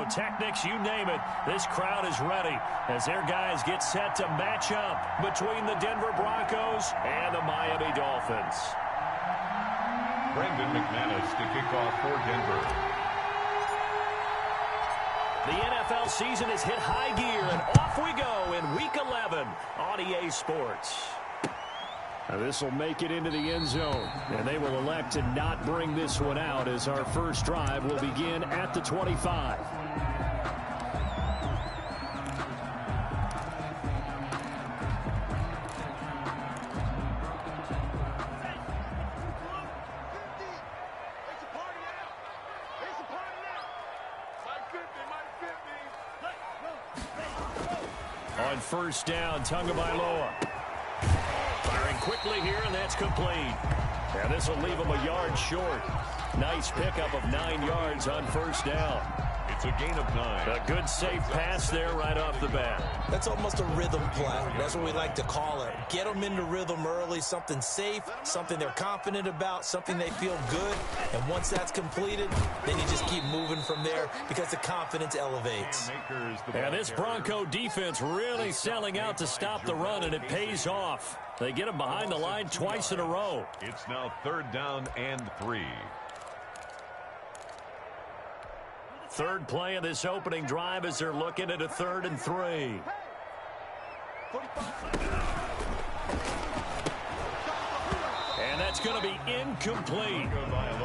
pyrotechnics, you name it. This crowd is ready as their guys get set to match up between the Denver Broncos and the Miami Dolphins. Brendan McManus to kick off for Denver. The NFL season has hit high gear, and off we go in Week 11 on EA Sports. Now this will make it into the end zone, and they will elect to not bring this one out as our first drive will begin at the 25. On first down, Tagovailoa. Firing quickly here, and that's complete. And this will leave him a yard short. Nice pickup of 9 yards on first down. It's a gain of 9. A good safe pass there right off the bat. That's almost a rhythm play. That's what we like to call it. Get them into rhythm early, something safe, something they're confident about, something they feel good. And once that's completed, then you just keep moving from there because the confidence elevates. And this Bronco defense really selling out to stop the run, and it pays off. They get him behind the line twice in a row. It's now 3rd down and 3. Third play of this opening drive as they're looking at a 3rd and 3. And that's going to be incomplete.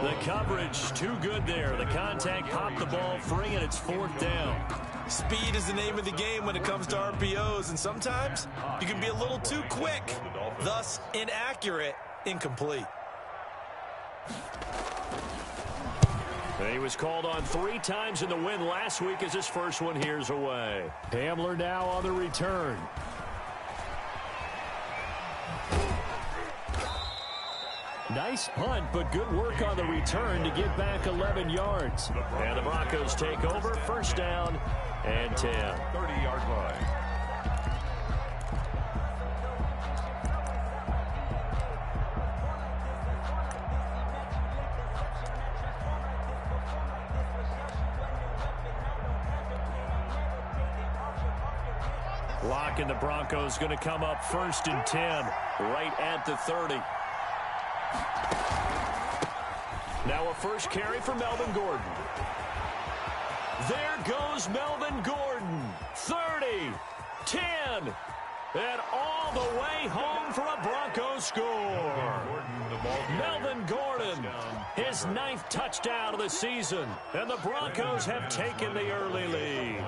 The coverage too good there. The contact popped the ball free, and it's 4th down. Speed is the name of the game when it comes to RPOs, and sometimes you can be a little too quick, thus inaccurate, incomplete. He was called on 3 times in the win last week as his first one here's away. Hamler now on the return. Nice punt, but good work on the return to get back 11 yards. And the Broncos take over, first down and 10. 30-yard line. Lock, and the Broncos going to come up 1st and 10 right at the 30. Now a first carry for Melvin Gordon. There goes Melvin Gordon. 30, 10, and all the way home for a Broncos score. Melvin Gordon, his 9th touchdown of the season, and the Broncos have taken the early lead.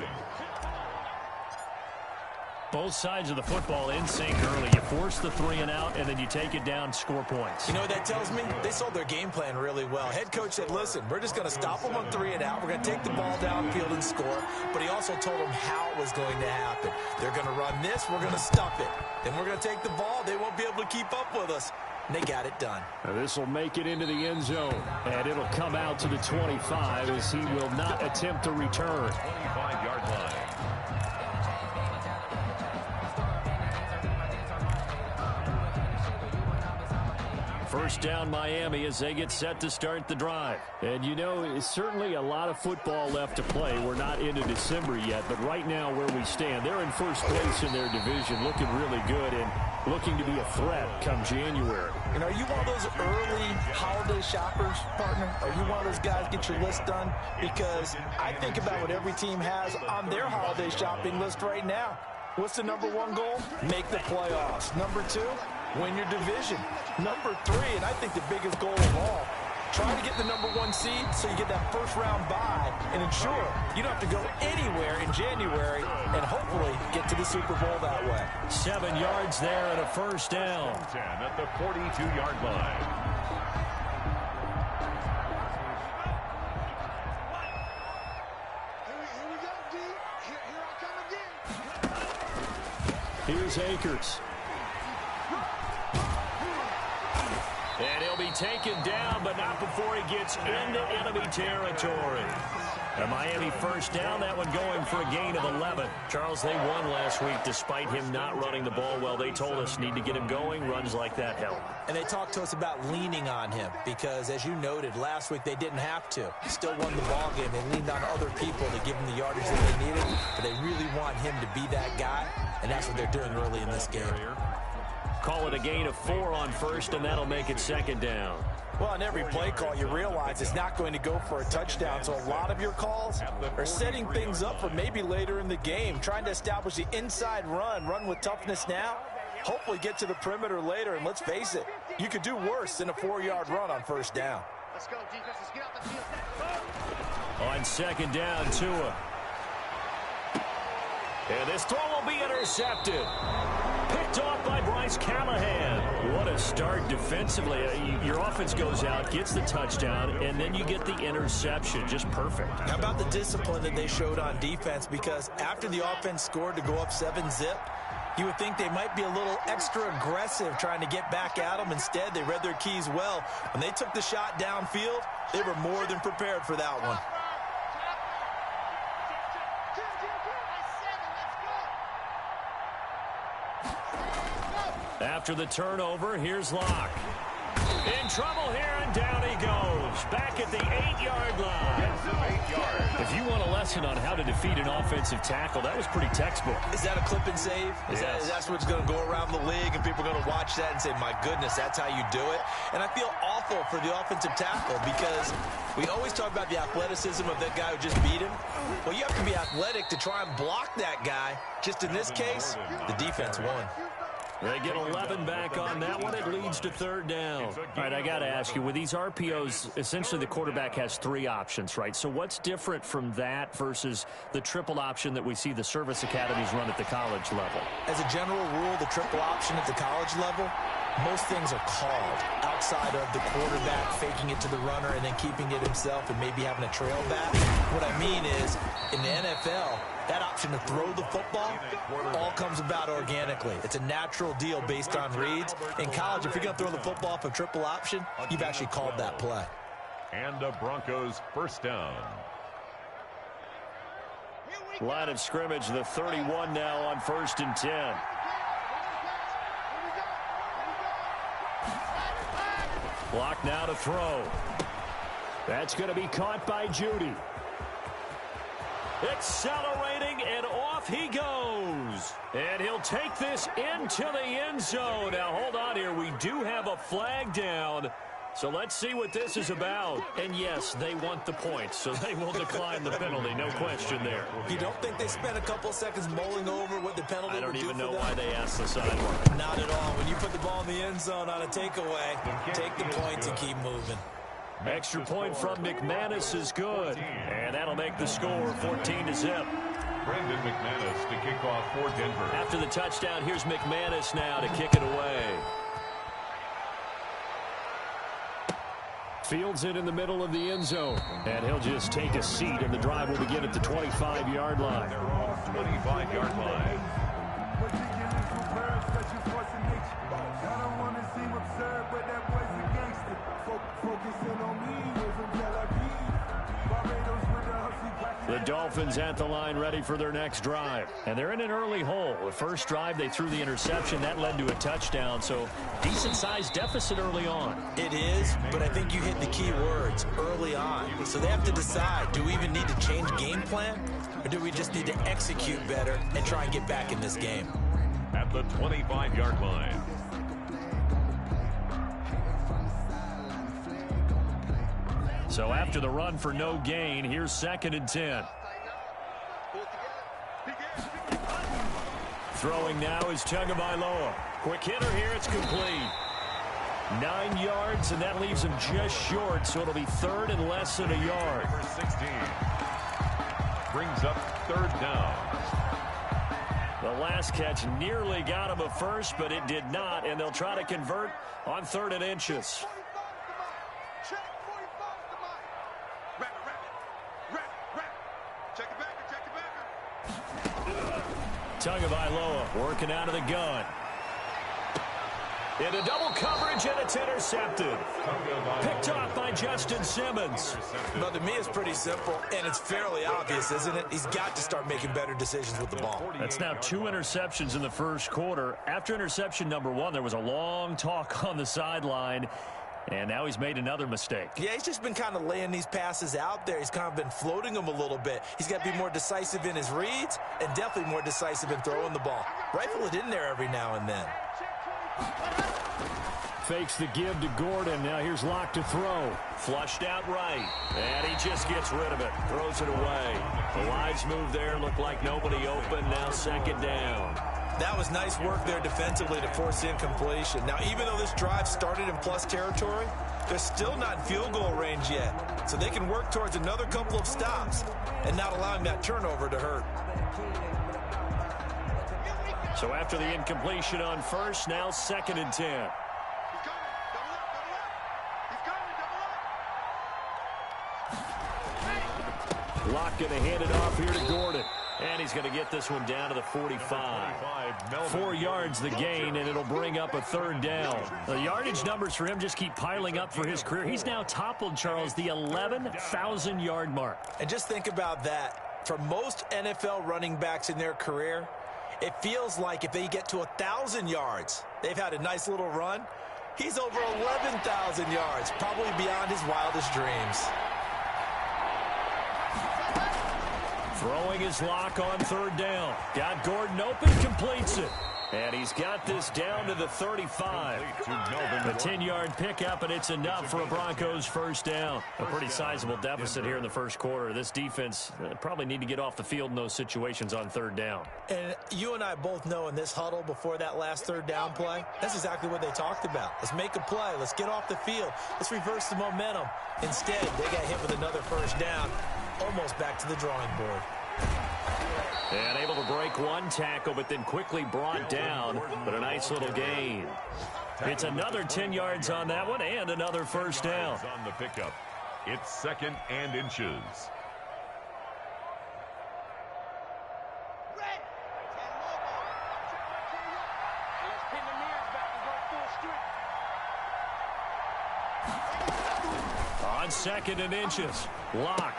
Both sides of the football in sync early. You force the 3 and out, and then you take it down, score points. You know what that tells me? They sold their game plan really well. Head coach said, listen, we're just going to stop them on 3 and out. We're going to take the ball downfield and score. But he also told them how it was going to happen. They're going to run this. We're going to stuff it. Then we're going to take the ball. They won't be able to keep up with us. And they got it done. Now this will make it into the end zone. And it'll come out to the 25 as he will not attempt to return. 25-yard line. First down Miami as they get set to start the drive. And you know, it's certainly a lot of football left to play. We're not into December yet, but right now where we stand, they're in first place in their division, looking really good and looking to be a threat come January. And are you one of those early holiday shoppers, partner? Are you one of those guys get your list done? Because I think about what every team has on their holiday shopping list right now. What's the number 1 goal? Make the playoffs. Number 2, win your division. Number 3, and I think the biggest goal of all, try to get the number 1 seed so you get that first-round bye and ensure you don't have to go anywhere in January and hopefully get to the Super Bowl that way. 7 yards there and a first down. 10 at the 42-yard line. Here's Akers. And he'll be taken down, but not before he gets into enemy territory. A Miami first down, that one going for a gain of 11. Charles, they won last week despite him not running the ball well. They told us need to get him going. Runs like that help. And they talked to us about leaning on him because, as you noted, last week they didn't have to. Still won the ball game. They leaned on other people to give them the yardage that they needed, but they really want him to be that guy, and that's what they're doing early in this game. Call it a gain of 4 on first, and that'll make it second down. Well, on every play call, you realize it's not going to go for a touchdown, so a lot of your calls are setting things up for maybe later in the game, trying to establish the inside run with toughness now, hopefully get to the perimeter later, and let's face it, you could do worse than a 4-yard run on first down. Let's go, defense. Let's get out the field. On second down, Tua. And this throw will be intercepted. Picked off by Bryce Callahan. What a start defensively. Your offense goes out, gets the touchdown, and then you get the interception. Just perfect. How about the discipline that they showed on defense? Because after the offense scored to go up 7-zip, you would think they might be a little extra aggressive trying to get back at them. Instead, they read their keys well. When they took the shot downfield, they were more than prepared for that one. After the turnover, here's Locke. In trouble here, and down he goes. Back at the 8-yard line. If you want a lesson on how to defeat an offensive tackle, that was pretty textbook. Is that a clip and save? That's what's going to go around the league, and people are going to watch that and say, my goodness, that's how you do it? And I feel awful for the offensive tackle because we always talk about the athleticism of that guy who just beat him. Well, you have to be athletic to try and block that guy. Just in this case, the defense won. They get 11 back on that one. It leads to third down. All right, I got to ask you, with these RPOs, essentially the quarterback has 3 options, right? So what's different from that versus the triple option that we see the service academies run at the college level? As a general rule, the triple option at the college level, most things are called outside of the quarterback faking it to the runner and then keeping it himself and maybe having a trail back. What I mean is, in the NFL, that option to throw the football all comes about organically. It's a natural deal based on reads. In college, if you're going to throw the football off a triple option, you've actually called that play. And the Broncos first down. Line of scrimmage, the 31 now on 1st and 10. Block now to throw. That's going to be caught by Judy. Accelerating, and off he goes. And he'll take this into the end zone. Now, hold on here. We do have a flag down. So let's see what this is about. And, yes, they want the points, so they will decline the penalty. No question there. You don't think they spent a couple seconds mulling over what the penalty would do for them? I don't even know why they asked the sideline. Not at all. When you put the ball in the end zone on a takeaway, take the points and keep moving. Extra point from McManus is good. And that'll make the score 14-zip. Brandon McManus to kick off for Denver. After the touchdown, here's McManus now to kick it away. Fields it in the middle of the end zone. And he'll just take a seat, and the drive will begin at the 25-yard line. They're off 25-yard line. The Dolphins at the line ready for their next drive. And they're in an early hole. The first drive, they threw the interception. That led to a touchdown. So decent-sized deficit early on. It is, but I think you hit the key words early on. So they have to decide, do we even need to change game plan? Or do we just need to execute better and try and get back in this game? At the 25-yard line. So after the run for no gain, here's 2nd and 10. Throwing now is Tagovailoa. Quick hitter here, it's complete. 9 yards, and that leaves him just short, so it'll be 3rd and less than a yard. Number 16 brings up 3rd down. The last catch nearly got him a first, but it did not, and they'll try to convert on 3rd and inches. Tagovailoa working out of the gun. Into double coverage, and it's intercepted. Picked off by Justin Simmons. But to me, it's pretty simple, and it's fairly obvious, isn't it? He's got to start making better decisions with the ball. That's now 2 interceptions in the first quarter. After interception number 1, there was a long talk on the sideline, and now he's made another mistake. Yeah, he's just been kind of laying these passes out there. He's kind of been floating them a little bit. He's got to be more decisive in his reads and definitely more decisive in throwing the ball. Rifle it in there every now and then. Fakes the give to Gordon. Now here's Locke to throw. Flushed out right. And he just gets rid of it. Throws it away. The lines move there. Look like nobody open. Now second down. That was nice work there defensively to force incompletion. Now, even though this drive started in plus territory, they're still not in field goal range yet. So they can work towards another couple of stops and not allowing that turnover to hurt. So after the incompletion on first, now second and 10. Locke going to hand it off here to Gordon. And he's going to get this one down to the 45. 4 yards the gain, and it'll bring up a third down. The yardage numbers for him just keep piling up for his career. He's now toppled, Charles, the 11,000-yard mark. And just think about that. For most NFL running backs in their career, it feels like if they get to 1,000 yards, they've had a nice little run. He's over 11,000 yards, probably beyond his wildest dreams. Throwing his Locke on third down. Got Gordon open, completes it. And he's got this down to the 35. A 10-yard pickup, and it's enough for a Broncos first down. A pretty sizable deficit here in the first quarter. This defense probably need to get off the field in those situations on third down. And you and I both know in this huddle before that last third down play, that's exactly what they talked about. Let's make a play. Let's get off the field. Let's reverse the momentum. Instead, they got hit with another first down, almost back to the drawing board. And able to break one tackle, but then quickly brought down. But a nice little gain. It's another 10 yards on that one and another first down. On the pickup. It's second and inches. On second and inches, Locke.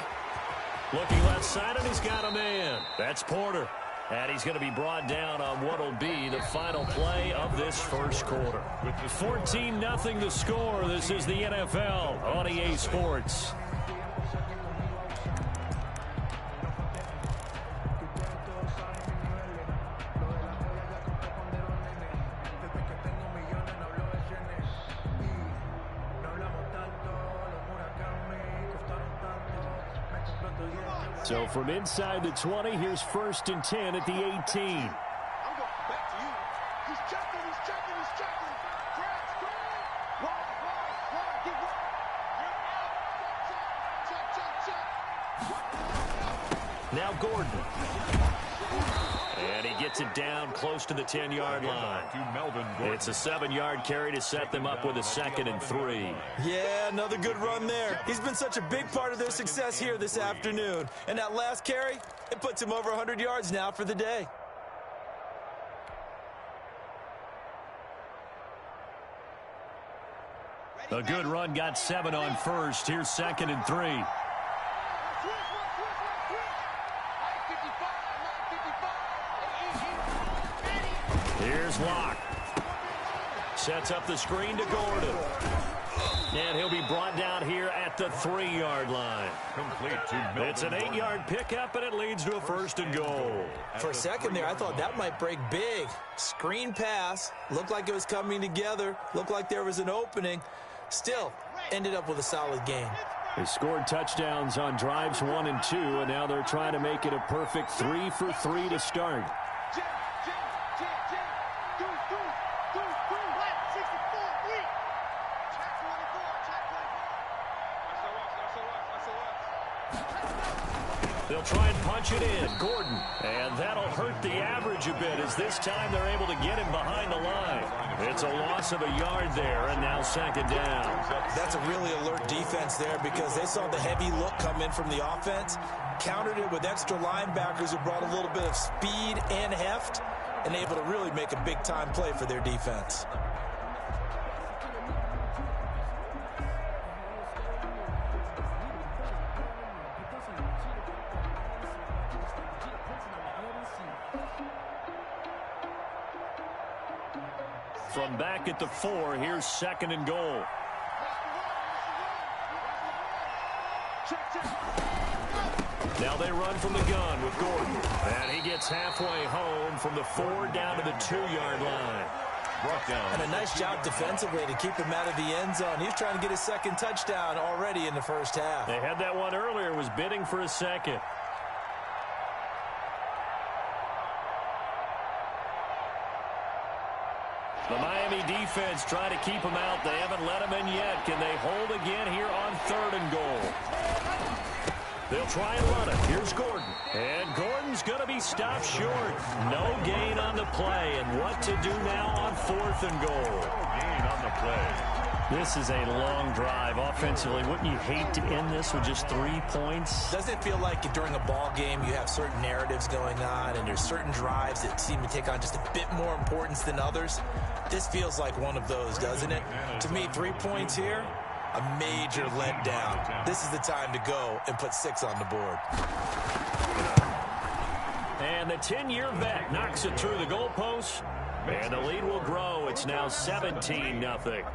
Looking left side, and he's got a man. That's Porter. And he's going to be brought down on what will be the final play of this first quarter. 14-0 the score. This is the NFL on EA Sports. So from inside the 20, here's first and 10 at the 18. I'm going back to you. He's checking. Grab screen. Run, get right. You're out. Check. Now Gordon. And he gets it down close to the 10-yard line. It's a 7-yard carry to set them up with a second and 3. Yeah, another good run there. He's been such a big part of their success here this afternoon. And that last carry, it puts him over 100 yards now for the day. A good run, got 7 on first. Here's second and 3. Here's Locke. Sets up the screen to Gordon. And he'll be brought down here at the 3-yard line. It's an 8-yard pickup, and it leads to a first and goal. For a second there, I thought that might break big. Screen pass. Looked like it was coming together. Looked like there was an opening. Still, ended up with a solid game. They scored touchdowns on drives 1 and 2, and now they're trying to make it a perfect 3 for 3 to start. They'll try and punch it in. Gordon. And that'll hurt the average a bit as this time they're able to get him behind the line. It's a loss of a yard there, and now second down. That's a really alert defense there because they saw the heavy look come in from the offense, countered it with extra linebackers who brought a little bit of speed and heft, and able to really make a big-time play for their defense. From back at the 4, here's 2nd and goal. Now they run from the gun with Gordon. And he gets halfway home from the 4 down to the 2-yard line. And a nice job defensively to keep him out of the end zone. He's trying to get his 2nd touchdown already in the first half. They had that one earlier, was bidding for a 2nd. The Miami defense trying to keep him out. They haven't let him in yet. Can they hold again here on 3rd and goal? They'll try and run it. Here's Gordon. And Gordon's going to be stopped short. No gain on the play. And what to do now on 4th and goal? No gain on the play. This is a long drive offensively. Wouldn't you hate to end this with just 3 points? Doesn't it feel like during a ball game you have certain narratives going on and there's certain drives that seem to take on just a bit more importance than others? This feels like one of those, doesn't it? To me, 3 points here, a major letdown. This is the time to go and put 6 on the board. And the 10-year vet knocks it through the goalpost. And the lead will grow. It's now 17-0.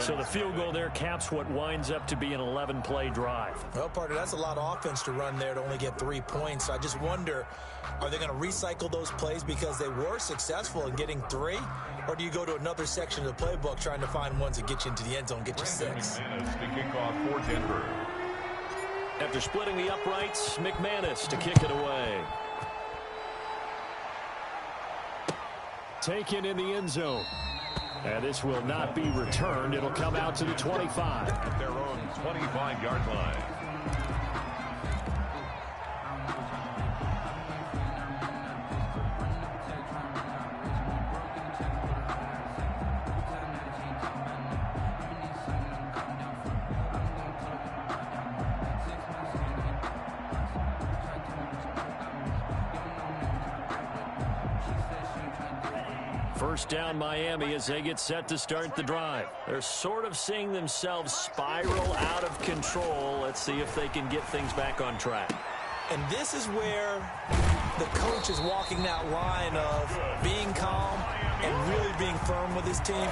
So the field goal there caps what winds up to be an 11-play drive. Well, partner, that's a lot of offense to run there to only get 3 points. So I just wonder, are they going to recycle those plays because they were successful in getting 3? Or do you go to another section of the playbook trying to find ones that get you into the end zone, get you 6? The kickoff for Denver. After splitting the uprights, McManus to kick it away. Taken in the end zone. And this will not be returned. It'll come out to the 25. At their own 25-yard line. First down Miami as they get set to start the drive. They're sort of seeing themselves spiral out of control. Let's see if they can get things back on track. And this is where the coach is walking that line of being calm and really being firm with his team.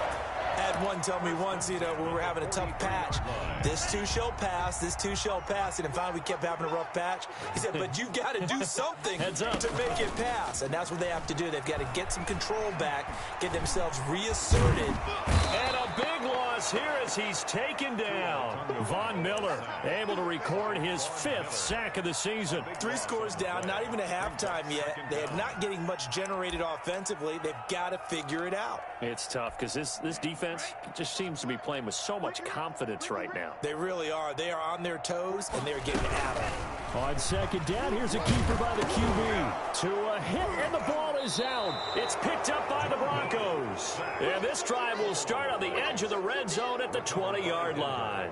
Had one tell me once, when we were having a tough patch, this too shall pass, this too shall pass. And finally we kept having a rough patch. He said, but you've got to do something to make it pass. And that's what they have to do. They've got to get some control back, get themselves reasserted. And a big loss here as he's taken down. Von Miller able to record his 5th sack of the season. 3 scores down, not even a halftime yet. They are not getting much generated offensively. They've got to figure it out. It's tough because this defense just seems to be playing with so much confidence right now. They really are. They are on their toes, and they're getting at it. On 2nd down, here's a keeper by the QB. To a hit, and the ball is out. It's picked up by the Broncos. And this drive will start on the edge of the red zone at the 20-yard line.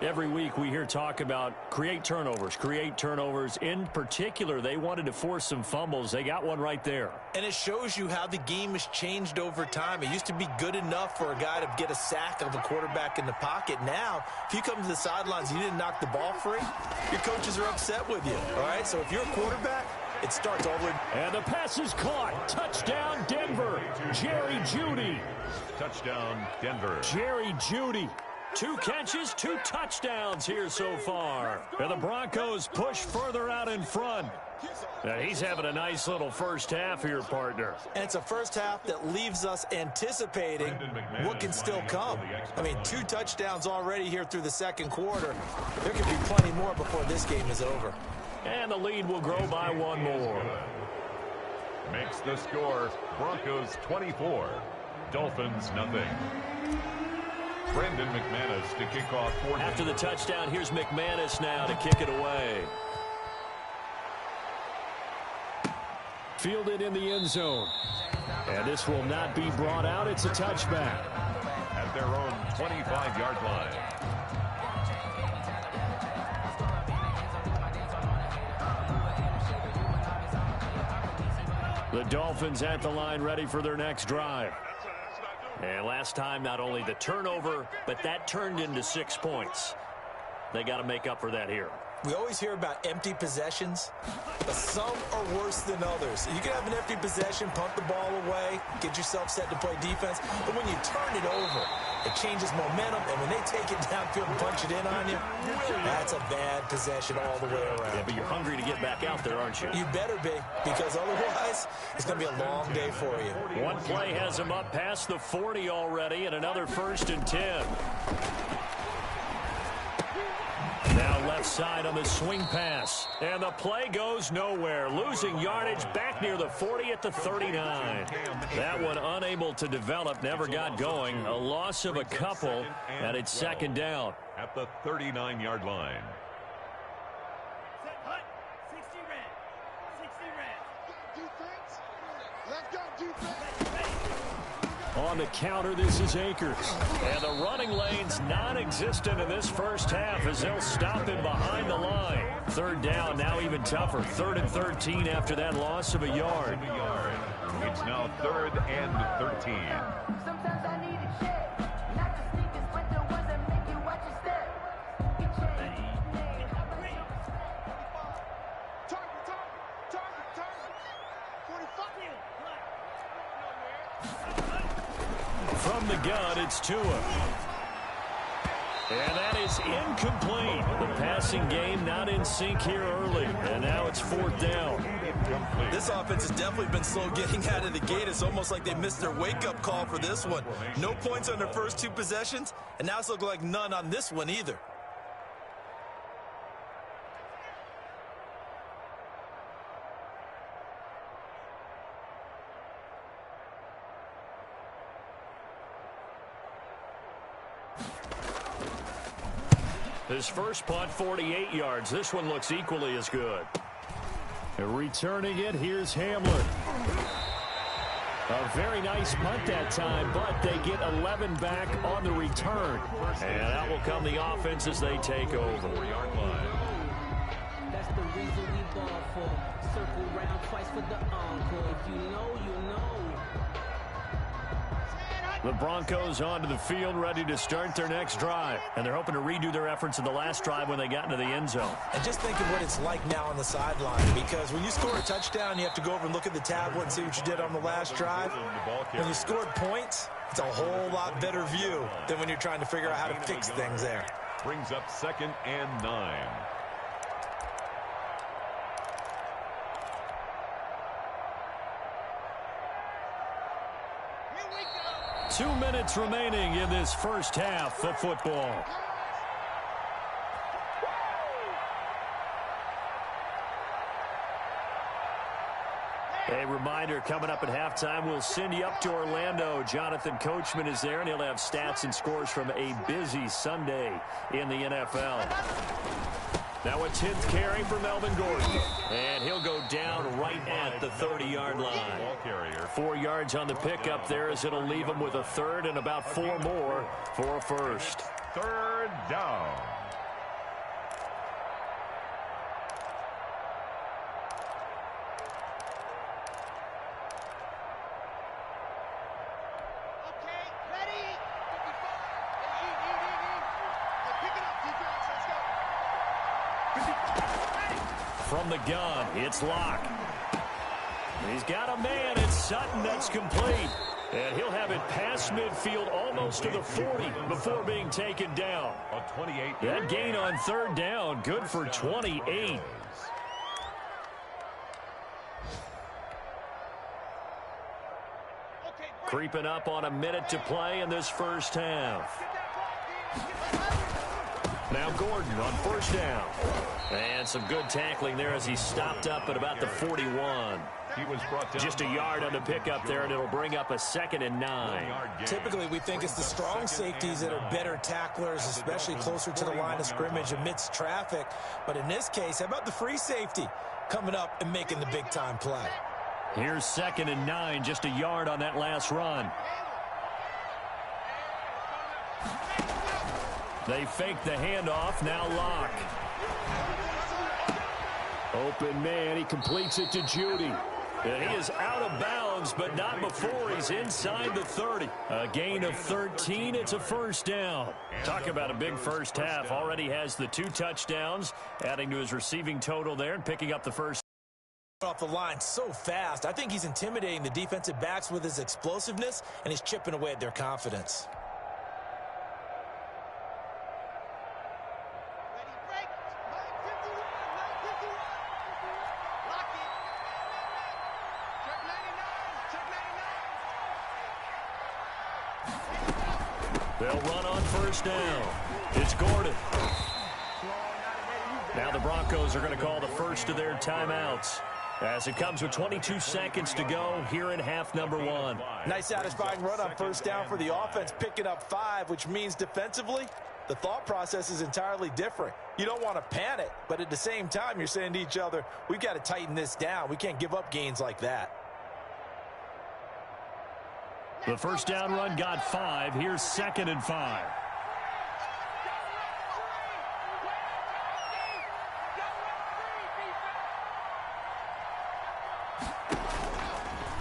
Every week we hear talk about create turnovers. In particular, they wanted to force some fumbles. They got one right there. And it shows you how the game has changed over time. It used to be good enough for a guy to get a sack of a quarterback in the pocket. Now, if you come to the sidelines and you didn't knock the ball free, your coaches are upset with you. All right, so if you're a quarterback, it starts over. And the pass is caught. Touchdown, Denver. Jerry Jeudy. Touchdown, Denver. Jerry Jeudy. 2 catches, 2 touchdowns here so far. And the Broncos push further out in front. And he's having a nice little first half here, partner. And it's a first half that leaves us anticipating what can still come. I mean, 2 touchdowns already here through the second quarter. There could be plenty more before this game is over. And the lead will grow by 1 more. Makes the score Broncos 24, Dolphins nothing. Brendan McManus to kick off. After the touchdown, here's McManus now to kick it away. Fielded in the end zone. And this will not be brought out. It's a touchback. At their own 25-yard line. The Dolphins at the line ready for their next drive. And last time, not only the turnover, but that turned into 6 points. They got to make up for that here. We always hear about empty possessions, but some are worse than others. You can have an empty possession, punt the ball away, get yourself set to play defense, but when you turn it over, it changes momentum, and when they take it downfield and punch it in on you, that's a bad possession all the way around. Yeah, but you're hungry to get back out there, aren't you? You better be, because otherwise, it's going to be a long day for you. One play has him up past the 40 already, and another 1st and 10. Now left side on the swing pass. And the play goes nowhere. Losing yardage back near the 40 at the 39. That one unable to develop, never got going. A loss of a couple, and it's 2nd down. At the 39-yard line. Let's go, defense. On the counter, this is Akers. And the running lane's non-existent in this first half as they'll stop him behind the line. 3rd down, now even tougher. 3rd and 13 after that loss of a yard. It's now 3rd and 13. Sometimes I need a check. Not the sneakers, but the ones that make you watch your step. Get checked. Target. 45. From the gun, it's Tua. And that is incomplete. The passing game not in sync here early. And now it's 4th down. This offense has definitely been slow getting out of the gate. It's almost like they missed their wake-up call for this one. No points on their first 2 possessions, and now it's looking like none on this one either. His first punt, 48 yards. This one looks equally as good. And returning it, here's Hamler. A very nice punt that time, but they get 11 back on the return. And that will come the offense as they take over. That's the reason we ball for. Circle round twice for the encore. If you know, you know. The Broncos onto the field, ready to start their next drive. And they're hoping to redo their efforts in the last drive when they got into the end zone. And just think of what it's like now on the sideline, because when you score a touchdown, you have to go over and look at the tablet and see what you did on the last drive. When you scored points, it's a whole lot better view than when you're trying to figure out how to fix things there. Brings up 2nd and 9. 2 minutes remaining in this first half of football. A reminder, coming up at halftime, we'll send you up to Orlando. Jonathan Coachman is there, and he'll have stats and scores from a busy Sunday in the NFL. Now a 10th carry for Melvin Gordon. And he'll go down right at the 30-yard line. 4 yards on the pickup there as it'll leave him with a 3rd and about 4 more for a 1st. 3rd down. Okay, ready. 55. Hey, pick it up, defense. Let's go. From the gun, it's Locke. He's got a man. It's Sutton that's complete. And he'll have it past midfield almost to the 40 before being taken down. A 28. That gain on 3rd down, good for 28. Creeping up on a minute to play in this first half. Now Gordon on 1st down. And some good tackling there as he stopped up at about the 41. He was brought down. Just a yard on the pickup there, and it'll bring up a 2nd and 9. Typically, we think it's the strong safeties that are better tacklers, especially closer to the line of scrimmage amidst traffic. But in this case, how about the free safety coming up and making the big-time play? Here's 2nd and 9, just a yard on that last run. They fake the handoff, now Locke. Open man, he completes it to Judy. And he is out of bounds, but not before he's inside the 30. A gain of 13. It's a first down. Talk about a big first half. Already has the 2 touchdowns, adding to his receiving total there and picking up the first. Off the line so fast. I think he's intimidating the defensive backs with his explosiveness, and he's chipping away at their confidence. They'll run on first down. It's Gordon. Now the Broncos are going to call the first of their timeouts as it comes with 22 seconds to go here in half number 1. Nice satisfying run on first down for the offense, picking up 5, which means defensively, the thought process is entirely different. You don't want to panic, but at the same time, you're saying to each other, we've got to tighten this down. We can't give up gains like that. The first down run got 5. Here's 2nd and 5.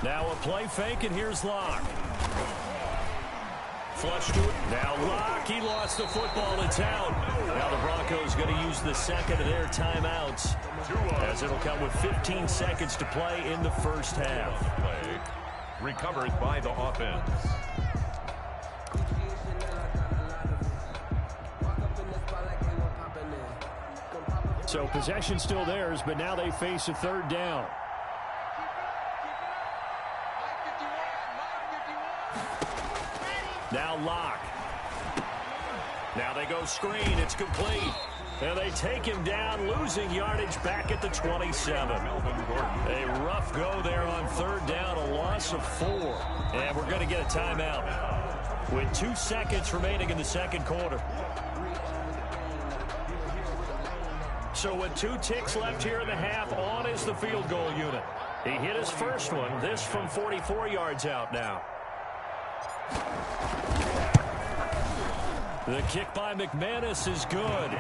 Now a play fake, and here's Locke. Flush to it. Now Locke, he lost the football. It's out. Now the Broncos going to use the second of their timeouts as it'll come with 15 seconds to play in the first half. Play recovered by the offense. So possession still theirs, but now they face a third down. Now Locke. Now they go screen. It's complete. And they take him down, losing yardage back at the 27. A rough go there on third down, a loss of 4. And we're going to get a timeout with 2 seconds remaining in the second quarter. So with 2 ticks left here in the half, on is the field goal unit. He hit his first one, this from 44 yards out now. The kick by McManus is good,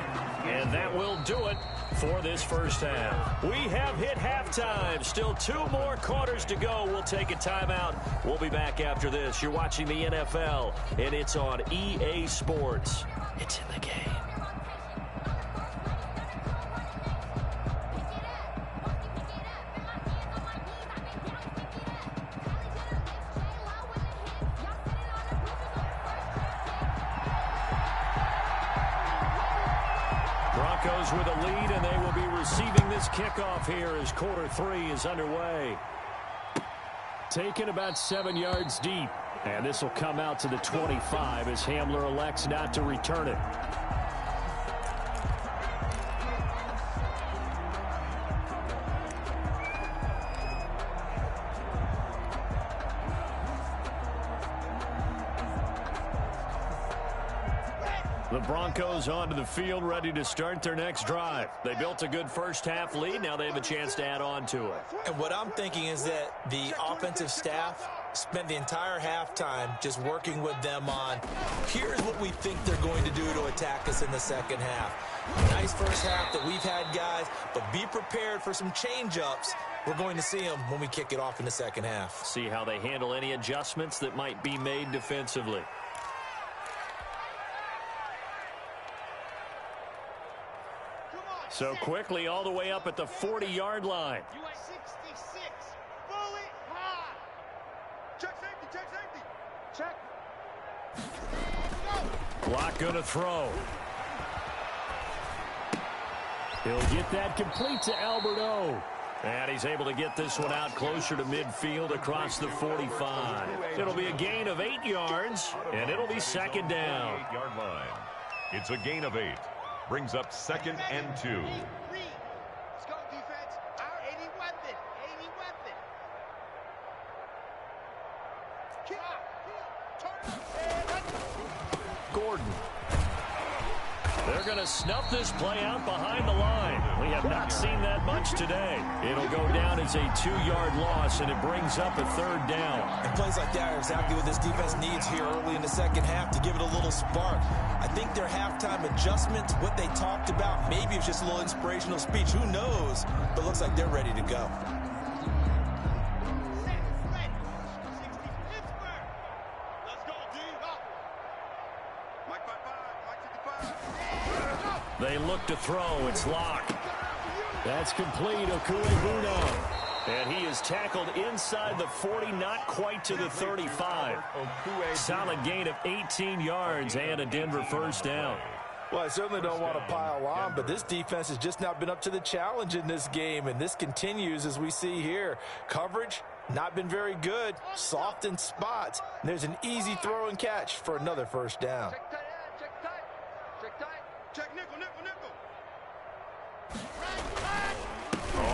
and that will do it for this first half. We have hit halftime. Still 2 more quarters to go. We'll take a timeout. We'll be back after this. You're watching the NFL, and it's on EA Sports. It's in the game. Broncos with a lead, and they will be receiving this kickoff here as quarter 3 is underway. Taken about 7 yards deep, and this will come out to the 25 as Hamler elects not to return it. The Broncos onto the field, ready to start their next drive. They built a good first half lead. Now they have a chance to add on to it. And what I'm thinking is that the offensive staff spent the entire halftime just working with them on, here's what we think they're going to do to attack us in the second half. Nice first half that we've had, guys, but be prepared for some change-ups. We're going to see them when we kick it off in the second half. See how they handle any adjustments that might be made defensively. So quickly all the way up at the 40-yard line. 66, fully high. Check safety, check. Locke going to throw. He'll get that complete to Alberto. And he's able to get this one out closer to midfield across the 45. It'll be a gain of 8 yards, and it'll be second down. 8-yard line. It's a gain of 8. Brings up 2nd and 2. Let's go, defense. Our 80 weapon. Gordon. They're going to snuff this play out behind the line. We have not seen that much today. It'll go down as a 2-yard loss, and it brings up a third down. And plays like that are exactly what this defense needs here early in the second half to give it a little spark. I think their halftime adjustment, what they talked about, maybe it's just a little inspirational speech. Who knows? But it looks like they're ready to go. look to throw. It's Locke. That's complete. Ucme. And he is tackled inside the 40, not quite to the 35. Solid gain of 18 yards and a Denver first down. Well, I certainly don't want to pile on, but this defense has just not been up to the challenge in this game, and this continues as we see here. Coverage, not been very good, soft in spots. And there's an easy throw and catch for another first down. Check tight end, check tight. Check tight. Check nickel, nickel, nickel.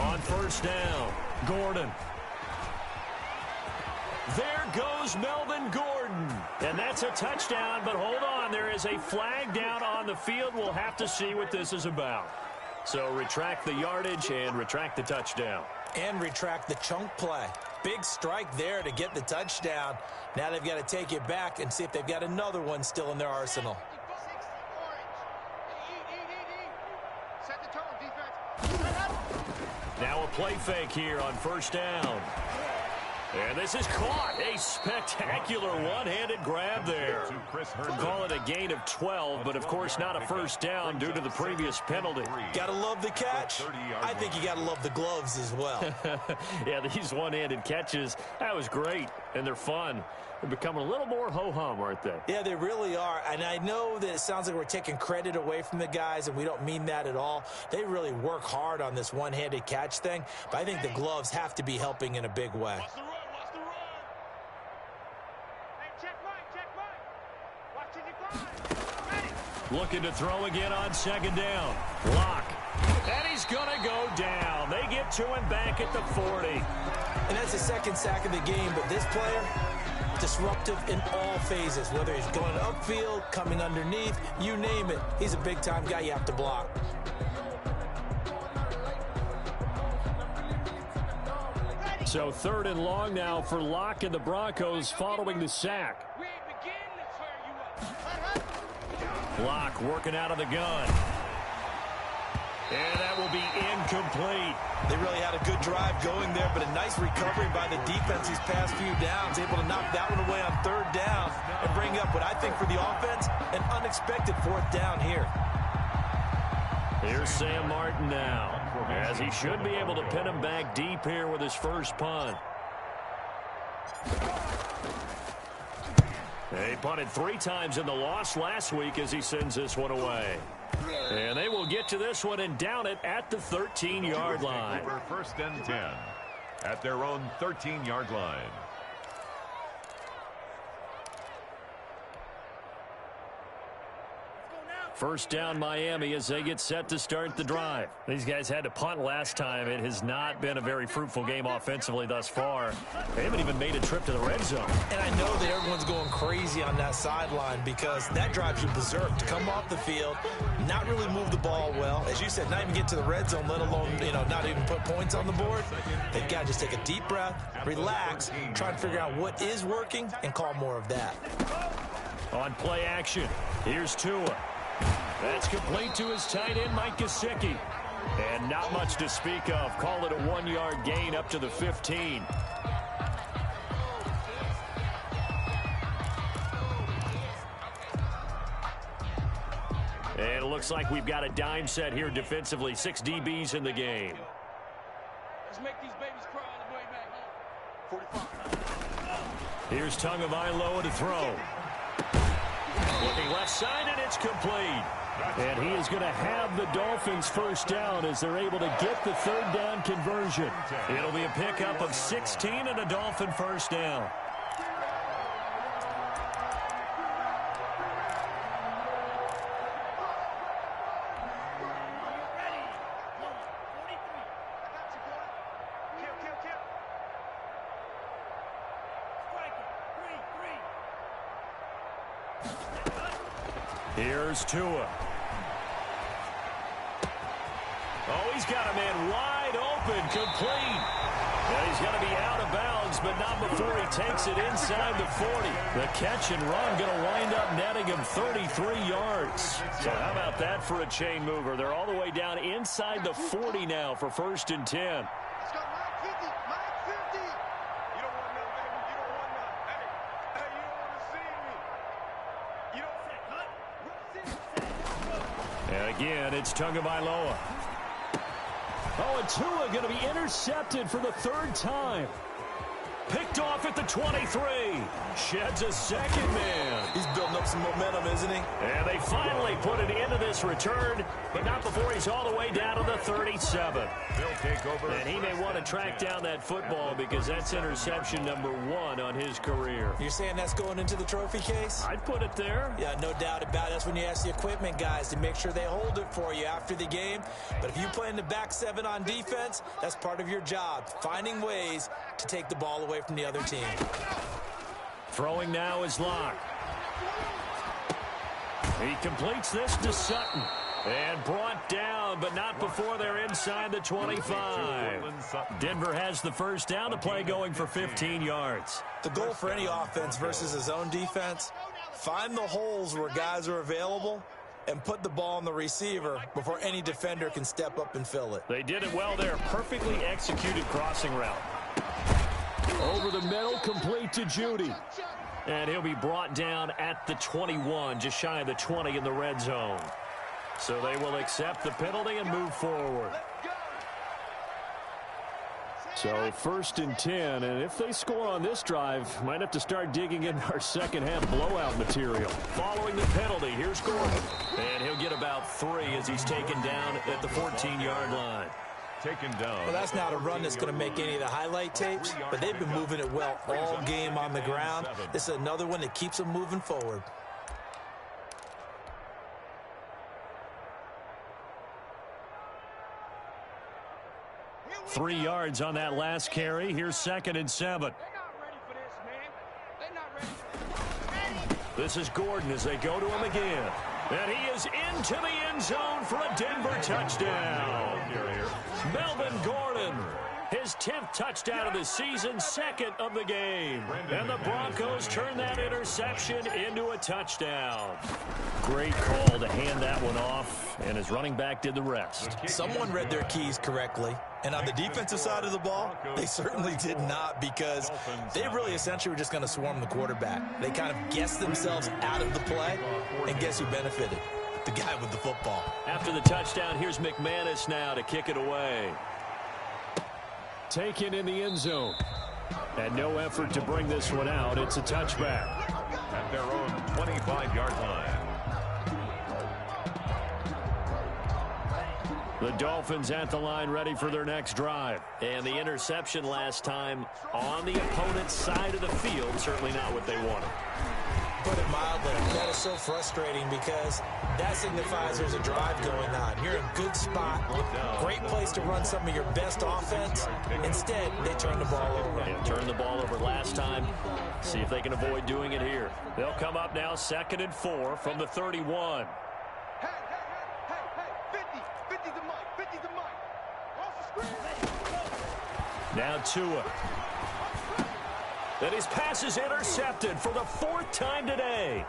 On first down, Gordon. There goes Melvin Gordon. And that's a touchdown, but hold on. There is a flag down on the field. We'll have to see what this is about. So retract the yardage and retract the touchdown. And retract the chunk play. Big strike there to get the touchdown. Now they've got to take it back and see if they've got another one still in their arsenal. Set the tone, defense. Now a play fake here on first down. And this is caught. A spectacular one-handed grab there. Call it a gain of 12, but of course not a first down due to the previous penalty. Gotta love the catch. I think you gotta love the gloves as well. Yeah, these one-handed catches, that was great, and they're fun. They're becoming a little more ho-hum, aren't they? Yeah, they really are. And I know that it sounds like we're taking credit away from the guys, and we don't mean that at all. They really work hard on this one-handed catch thing, but I think the gloves have to be helping in a big way. Looking to throw again on second down. Locke. And he's going to go down. They get to him back at the 40. And that's the second sack of the game, but this player, disruptive in all phases, whether he's going upfield, coming underneath, you name it. He's a big-time guy you have to block. So third and long now for Locke and the Broncos following the sack. Locke working out of the gun. And that will be incomplete. They really had a good drive going there, but a nice recovery by the defense these past few downs, able to knock that one away on third down and bring up what I think for the offense, an unexpected fourth down here. Here's Sam Martin now, as he should be able to pin him back deep here with his first punt. He punted 3 times in the loss last week as he sends this one away. And they will get to this one and down it at the 13-yard line. First and 10 at their own 13-yard line. First down Miami as they get set to start the drive. These guys had to punt last time. It has not been a very fruitful game offensively thus far. They haven't even made a trip to the red zone. And I know that everyone's going crazy on that sideline because that drives you berserk to come off the field, not really move the ball well. As you said, not even get to the red zone, let alone, not even put points on the board. They've got to just take a deep breath, relax, try and figure out what is working and call more of that. On play action, here's Tua. That's complete to his tight end, Mike Gesicki. And not much to speak of. Call it a 1-yard gain up to the 15. And it looks like we've got a dime set here defensively. 6 DBs in the game. Let's make these babies cry on the way back home. 45. Here's Tagovailoa to throw. Looking left side, and it's complete. And he is going to have the Dolphins first down as they're able to get the third down conversion. It'll be a pickup of 16 and a Dolphin first down. Here's Tua. Oh, he's got a man wide open, complete. And he's going to be out of bounds, but not before he takes it inside the 40. The catch and run going to wind up netting him 33 yards. So how about that for a chain mover? They're all the way down inside the 40 now for first and 10. Let's go, Mike 50, Mike 50. You don't want none, baby. You don't want none. Hey, you don't want to see me. You don't say, And Again, it's Tagovailoa. Oh, and Tua going to be intercepted for the third time. Picked off at the 23. Sheds a second man. He's building up some momentum, isn't he? And they finally put an end to this return, but not before he's all the way down to the 37. They'll take over. And he may want to track down that football because that's interception number 1 on his career. You're saying that's going into the trophy case? I'd put it there. Yeah, no doubt about it. That's when you ask the equipment guys to make sure they hold it for you after the game. But if you play in the back 7 on defense, that's part of your job, finding ways to take the ball away from the other team. Throwing now is Locke. He completes this to Sutton. And brought down, but not before they're inside the 25. Denver has the first down. The play going for 15 yards. The goal for any offense versus his own defense, find the holes where guys are available and put the ball on the receiver before any defender can step up and fill it. They did it well there. Perfectly executed crossing route. Over the middle, complete to Judy. And he'll be brought down at the 21, just shy of the 20 in the red zone. So they will accept the penalty and move forward. So 1st and 10, and if they score on this drive, might have to start digging in our second half blowout material. Following the penalty, here's Gordon. And he'll get about 3 as he's taken down at the 14-yard line. Taken down. Well, that's not a run that's going to make any of the highlight tapes, but they've been moving it well all game on the ground. This is another one that keeps them moving forward. 3 yards on that last carry. Here's 2nd and 7. This is Gordon as they go to him again. And he is into the end zone for a Denver touchdown. Melvin Gordon, his 10th touchdown of the season, 2nd of the game. And the Broncos turn that interception into a touchdown. Great call to hand that one off, and his running back did the rest. Someone read their keys correctly. And on the defensive side of the ball, they certainly did not, because they really essentially were just going to swarm the quarterback. They kind of guessed themselves out of the play, and guess who benefited? The guy with the football. After the touchdown, here's McManus now to kick it away. Taken in the end zone. And no effort to bring this one out. It's a touchback. At their own 25-yard line. The Dolphins at the line, ready for their next drive. And the interception last time on the opponent's side of the field, certainly not what they wanted. Put it mildly, that is so frustrating, because that signifies there's a drive going on. You're in a good spot, great place to run some of your best offense. Instead, they turn the ball over. And turned the ball over last time. See if they can avoid doing it here. They'll come up now 2nd and 4 from the 31. Now Tua. Then his pass is intercepted for the 4th time today.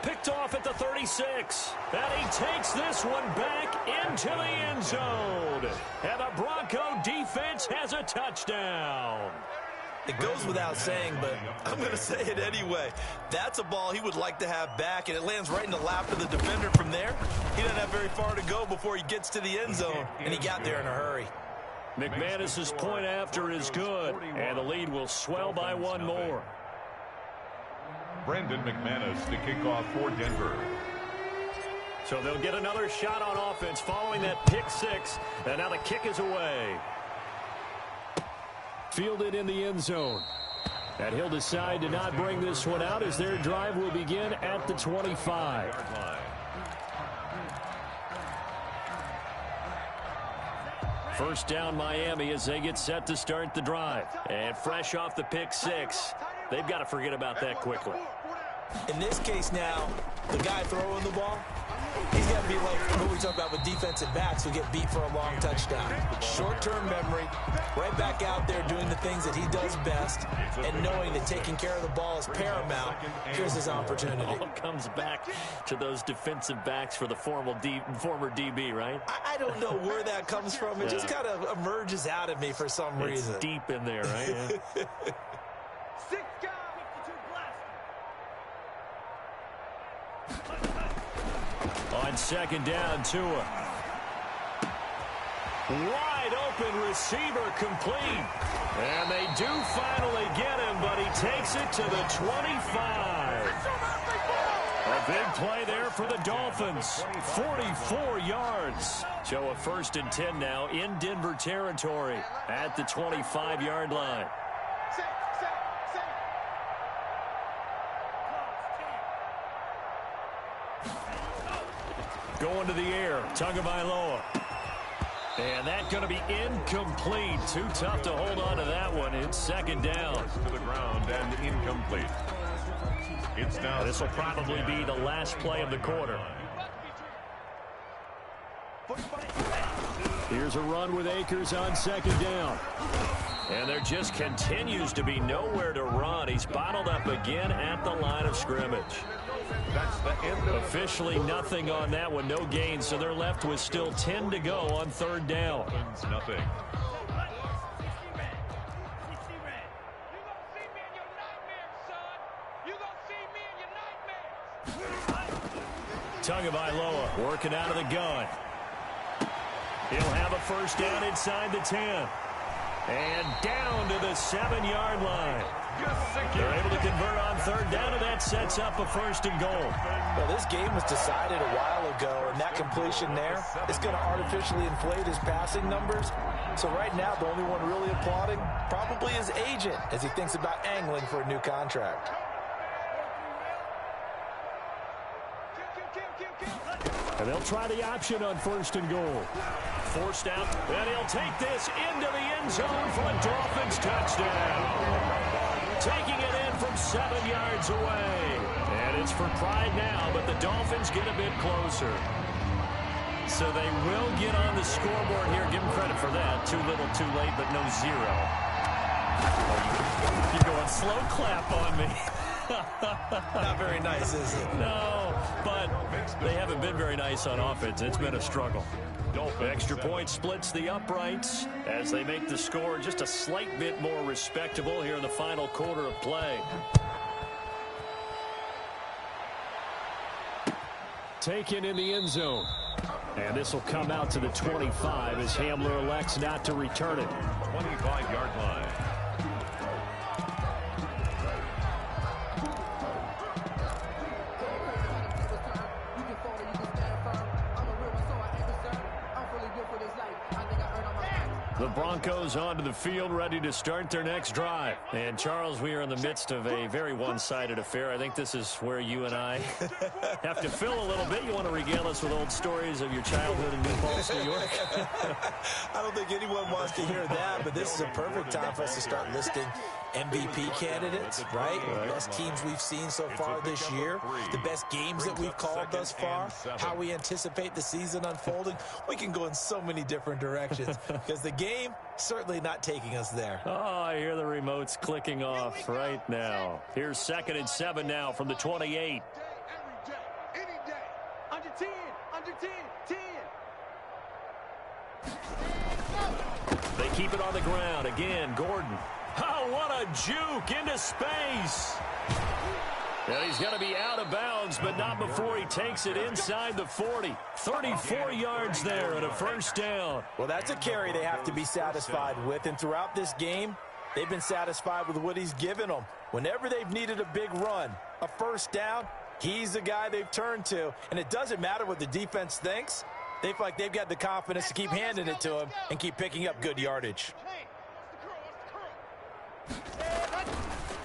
Picked off at the 36. And he takes this one back into the end zone. And the Bronco defense has a touchdown. It goes without saying, but I'm going to say it anyway. That's a ball he would like to have back, and it lands right in the lap of the defender from there. He doesn't have very far to go before he gets to the end zone, and he got there in a hurry. McManus's point after is good, and the lead will swell by 1 more. Brandon McManus to kick off for Denver. So they'll get another shot on offense following that pick 6, and now the kick is away. Fielded in the end zone. And he'll decide to not bring this one out as their drive will begin at the 25. First down Miami as they get set to start the drive. And fresh off the pick 6, they've got to forget about that quickly. In this case now, the guy throwing the ball, he's got to be like what we talk about with defensive backs who get beat for a long touchdown. Short-term memory, right back out there doing the things that he does best, and knowing that taking care of the ball is paramount. Here's his opportunity. All comes back to those defensive backs for the former DB, right? I don't know where that comes from. It just kind of emerges out of me for some reason. It's deep in there, right? Yeah. On second down, Tua. Wide open receiver complete. And they do finally get him, but he takes it to the 25. A big play there for the Dolphins. 44 yards. So a 1st and 10 now in Denver territory at the 25-yard line. Going to the air, Tagovailoa. And that's going to be incomplete. Too tough to hold on to that one. It's second down. To the ground and incomplete. It's now. This will probably be the last play of the quarter. Here's a run with Akers on second down. And there just continues to be nowhere to run. He's bottled up again at the line of scrimmage. That's the end of Officially nothing on that one. No gain, so they're left with still 10 to go on third down. Nothing. Tagovailoa working out of the gun. He'll have a first down inside the 10. And down to the 7-yard line. They're able to convert on third down, and that sets up a 1st and goal. Well, this game was decided a while ago, and that completion there is going to artificially inflate his passing numbers. So right now, the only one really applauding probably his agent as he thinks about angling for a new contract. And they'll try the option on 1st and goal. Forced out, and he'll take this into the end zone for a Dolphins touchdown. Taking it in from 7 yards away. And it's for pride now, but the Dolphins get a bit closer. So they will get on the scoreboard here. Give them credit for that. Too little, too late, but no zero. You're going slow clap on me. Not very nice, is it? No, but they haven't been very nice on offense. It's been a struggle. Extra point splits the uprights as they make the score just a slight bit more respectable here in the final quarter of play. Taken in the end zone. And this will come out to the 25 as Hamler elects not to return it. 25-yard line. The Broncos onto the field, ready to start their next drive. And, Charles, we are in the midst of a very one-sided affair. I think this is where you and I have to fill a little bit. You want to regale us with old stories of your childhood in New Paltz, New York? I don't think anyone wants to hear that, but this is a perfect time for us to start listing MVP candidates, right? The best teams we've seen so far this year, the best games that we've called thus far, how we anticipate the season unfolding. We can go in so many different directions because the game certainly not taking us there. Oh, I hear the remotes clicking off right now. Here's 2nd and 7 now from the 28. Every day, any day. Under 10, under 10, 10. They keep it on the ground. Again, Gordon. Oh, what a juke into space. And he's going to be out of bounds, but not before he takes it inside the 40. 34 yards there and a first down. Well, that's a carry they have to be satisfied with, and throughout this game, they've been satisfied with what he's given them. Whenever they've needed a big run, a first down, he's the guy they've turned to, and it doesn't matter what the defense thinks. They feel like they've got the confidence to keep handing it to him and keep picking up good yardage.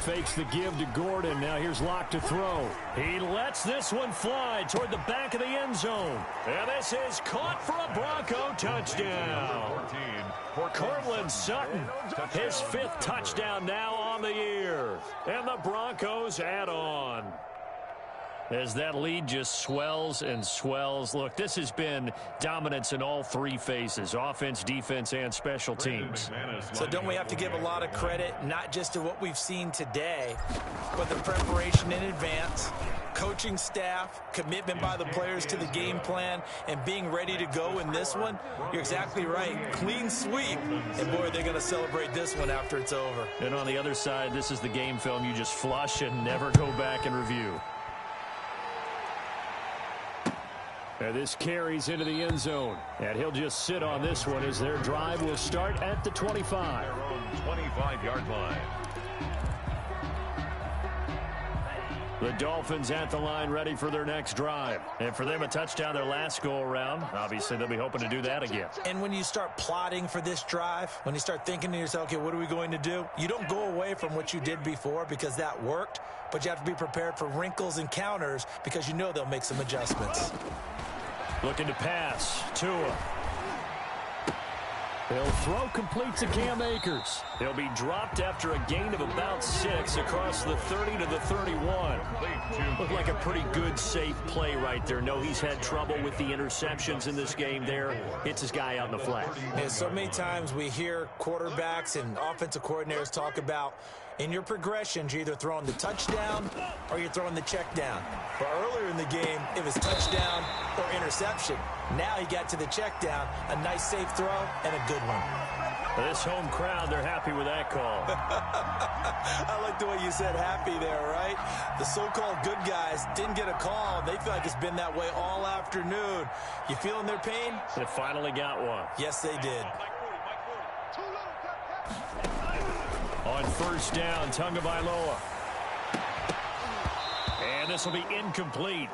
Fakes the give to Gordon. Now here's Locke to throw. He lets this one fly toward the back of the end zone. And this is caught for a Bronco touchdown. Cortland Sutton, his 5th touchdown now on the year. And the Broncos add on. As that lead just swells and swells. Look, this has been dominance in all 3 phases, offense, defense, and special teams. So don't we have to give a lot of credit, not just to what we've seen today, but the preparation in advance, coaching staff, commitment by the players to the game plan, and being ready to go in this one? You're exactly right. Clean sweep. And, boy, they're going to celebrate this one after it's over. And on the other side, this is the game film you just flush and never go back and review. And this carries into the end zone. And he'll just sit on this one as their drive will start at the 25. Their own 25-yard line. The Dolphins at the line ready for their next drive. And for them, a touchdown their last go-around. Obviously, they'll be hoping to do that again. And when you start plotting for this drive, when you start thinking to yourself, okay, what are we going to do? You don't go away from what you did before because that worked, but you have to be prepared for wrinkles and counters because you know they'll make some adjustments. Looking to pass. Tua. He'll throw complete to Cam Akers. He'll be dropped after a gain of about 6 across the 30 to the 31. Looked like a pretty good, safe play right there. No, he's had trouble with the interceptions in this game there. Hits his guy out in the flat. And so many times we hear quarterbacks and offensive coordinators talk about in your progressions, you're either throwing the touchdown or you're throwing the check down. But earlier in the game, it was touchdown or interception. Now he got to the check down, a nice safe throw, and a good one. This home crowd, they're happy with that call. I like the way you said happy there, right? The so-called good guys didn't get a call. They feel like it's been that way all afternoon. You feeling their pain? They finally got one. Yes, they did. On first down, Tagovailoa. And this will be incomplete.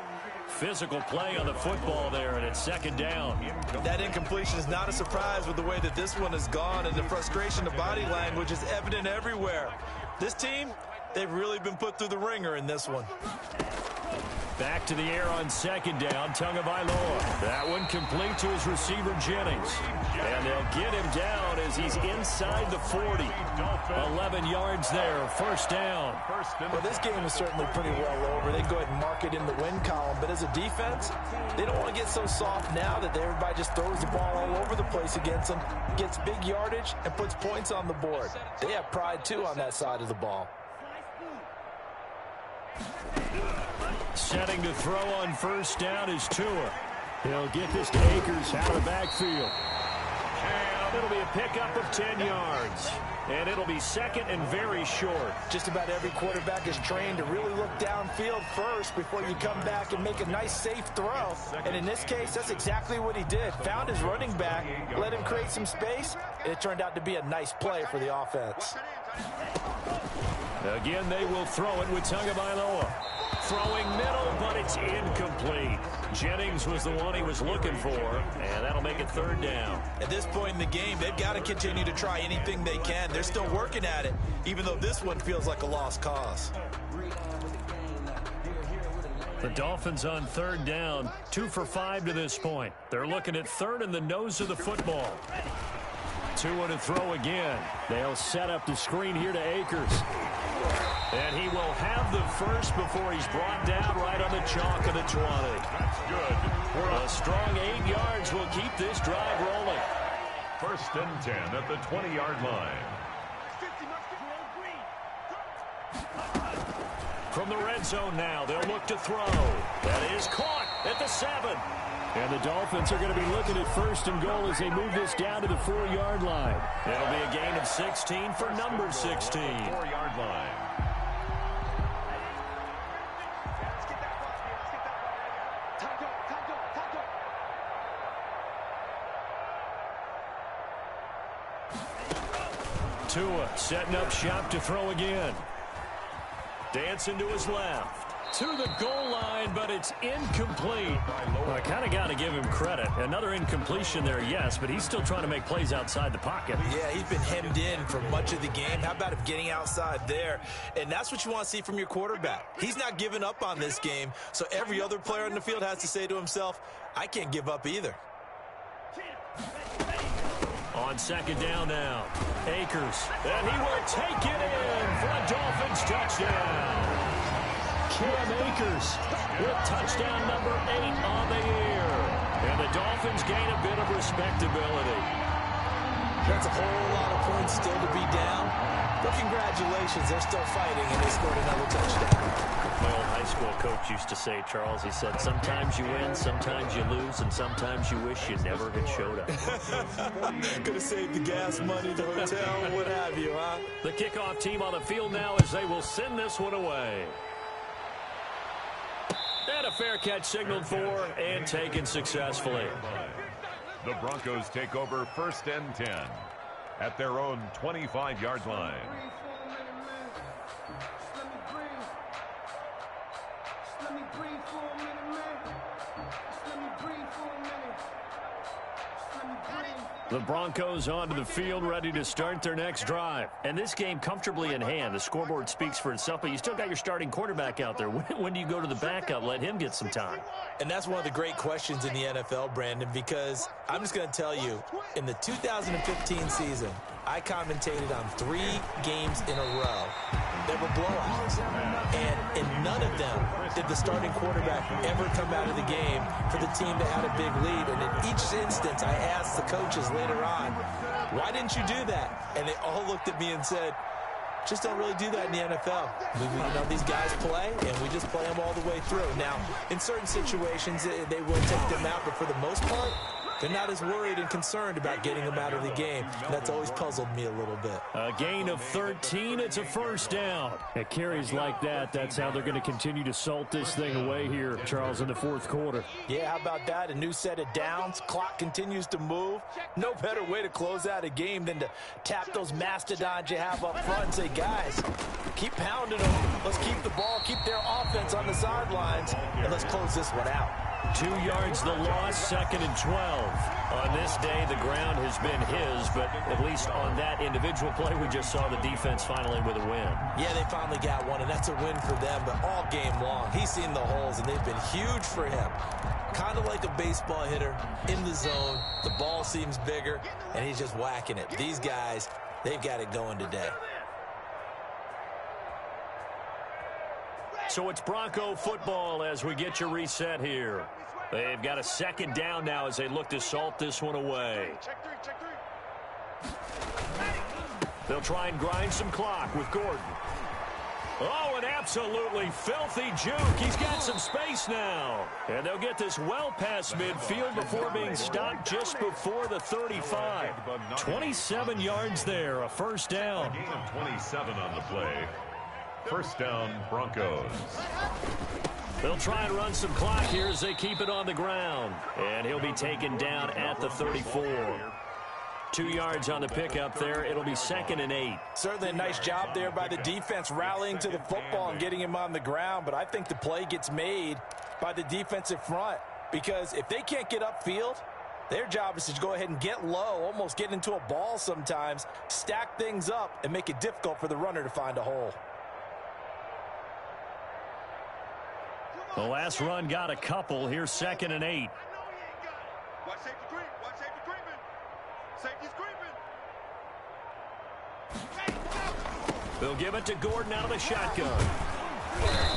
Physical play on the football there, and it's second down. That incompletion is not a surprise with the way that this one has gone, and the frustration of body language is evident everywhere. This team, they've really been put through the ringer in this one. Back to the air on second down, Tagovailoa. That one complete to his receiver, Jennings. And they'll get him down as he's inside the 40. 11 yards there, first down. Well, this game is certainly pretty well over. They go ahead and mark it in the win column. But as a defense, they don't want to get so soft now that everybody just throws the ball all over the place against them, gets big yardage, and puts points on the board. They have pride, too, on that side of the ball. Setting to throw on first down is Tua. He'll get this to Akers out of the backfield. And it'll be a pickup of 10 yards. And it'll be second and very short. Just about every quarterback is trained to really look downfield first before you come back and make a nice, safe throw. And in this case, that's exactly what he did. Found his running back, let him create some space, and it turned out to be a nice play for the offense. Again, they will throw it with Tagovailoa. Throwing middle, but it's incomplete. Jennings was the one he was looking for, and that'll make it third down. At this point in the game, they've got to continue to try anything they can. They're still working at it, even though this one feels like a lost cause. The Dolphins on third down, 2 for 5 to this point. They're looking at third in the nose of the football. Tua to throw again. They'll set up the screen here to Akers. And he will have the first before he's brought down right on the chalk of the 20. That's good. A strong 8 yards will keep this drive rolling. First and 10 at the 20-yard line. From the red zone now, they'll look to throw. That is caught at the 7. And the Dolphins are going to be looking at first and goal as they move this down to the 4-yard line. It'll be a gain of 16 for number 16. 4-yard line. Tua setting up shop to throw again. Dancing to his left. To the goal line, but it's incomplete. Well, I kind of got to give him credit. Another incompletion there, yes, but he's still trying to make plays outside the pocket. Yeah, he's been hemmed in for much of the game. How about him getting outside there? And that's what you want to see from your quarterback. He's not giving up on this game, so every other player in the field has to say to himself, I can't give up either. On second down now, Akers, and he will take it in for a Dolphins touchdown. Cam Akers with touchdown number 8 on the year. And the Dolphins gain a bit of respectability. That's a whole lot of points still to be down. But congratulations, they're still fighting, and they scored another touchdown. My old high school coach used to say, Charles, he said, sometimes you win, sometimes you lose, and sometimes you wish you never had showed up. Could have saved the gas money, the hotel, what have you, huh? The kickoff team on the field now as they will send this one away. And a fair catch signaled for and taken successfully. The Broncos take over 1st and 10 at their own 25-yard line. The Broncos onto the field, ready to start their next drive. And this game comfortably in hand. The scoreboard speaks for itself, but you still got your starting quarterback out there. When do you go to the backup? Let him get some time. And that's one of the great questions in the NFL, Brandon, because I'm just going to tell you, in the 2015 season, I commentated on 3 games in a row. There were blowouts. And in none of them did the starting quarterback ever come out of the game for the team that had a big lead. And in each instance, I asked the coaches later on, why didn't you do that? And they all looked at me and said, just don't really do that in the NFL. These guys play, and we just play them all the way through. Now, in certain situations, they will take them out, but for the most part, they're not as worried and concerned about getting them out of the game. And that's always puzzled me a little bit. A gain of 13. It's a first down. At carries like that, that's how they're going to continue to salt this thing away here, Charles, in the 4th quarter. Yeah, how about that? A new set of downs. Clock continues to move. No better way to close out a game than to tap those mastodons you have up front and say, guys, keep pounding them. Let's keep the ball, keep their offense on the sidelines, and let's close this one out. 2 yards the loss, 2nd and 12. On this day, the ground has been his, but at least on that individual play, we just saw the defense finally with a win. Yeah, they finally got one, and that's a win for them, but all game long, he's seen the holes, and they've been huge for him. Kind of like a baseball hitter in the zone. The ball seems bigger, and he's just whacking it. These guys, they've got it going today. So it's Bronco football as we get you reset here. They've got a 2nd down now as they look to salt this one away. They'll try and grind some clock with Gordon. Oh, an absolutely filthy juke. He's got some space now. And they'll get this well past midfield before being stopped just before the 35. 27 yards there, a first down. A gain of 27 on the play. First down, Broncos. They'll try and run some clock here as they keep it on the ground. And he'll be taken down at the 34. 2 yards on the pickup there. It'll be 2nd and 8. Certainly a nice job there by the defense rallying to the football and getting him on the ground. But I think the play gets made by the defensive front, because if they can't get upfield, their job is to go ahead and get low, almost get into a ball sometimes, stack things up, and make it difficult for the runner to find a hole. The last run got a couple. Here's 2nd and 8. Watch safety creep. Watch safety creeping. Safety's creeping. They'll give it to Gordon out of the shotgun.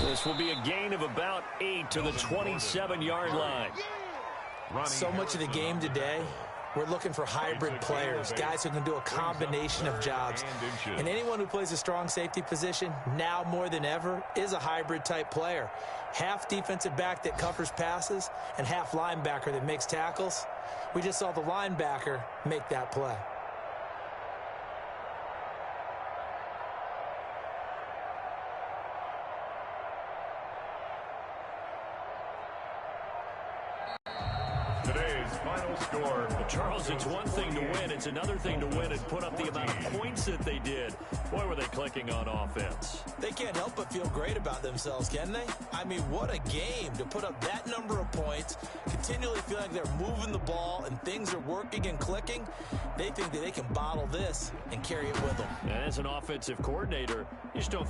This will be a gain of about 8 to the 27-yard line. So much of the game today, we're looking for hybrid players, guys who can do a combination of jobs. And anyone who plays a strong safety position, now more than ever, is a hybrid-type player. Half defensive back that covers passes and half linebacker that makes tackles. We just saw the linebacker make that play. Today's final score. Charles, it's one thing to win. It's another thing to win and put up the amount of points that they did. Boy, were they clicking on offense. They can't help but feel great about themselves, can they? I mean, what a game to put up that number of points, continually feel like they're moving the ball and things are working and clicking. They think that they can bottle this and carry it with them. And as an offensive coordinator, you just don't think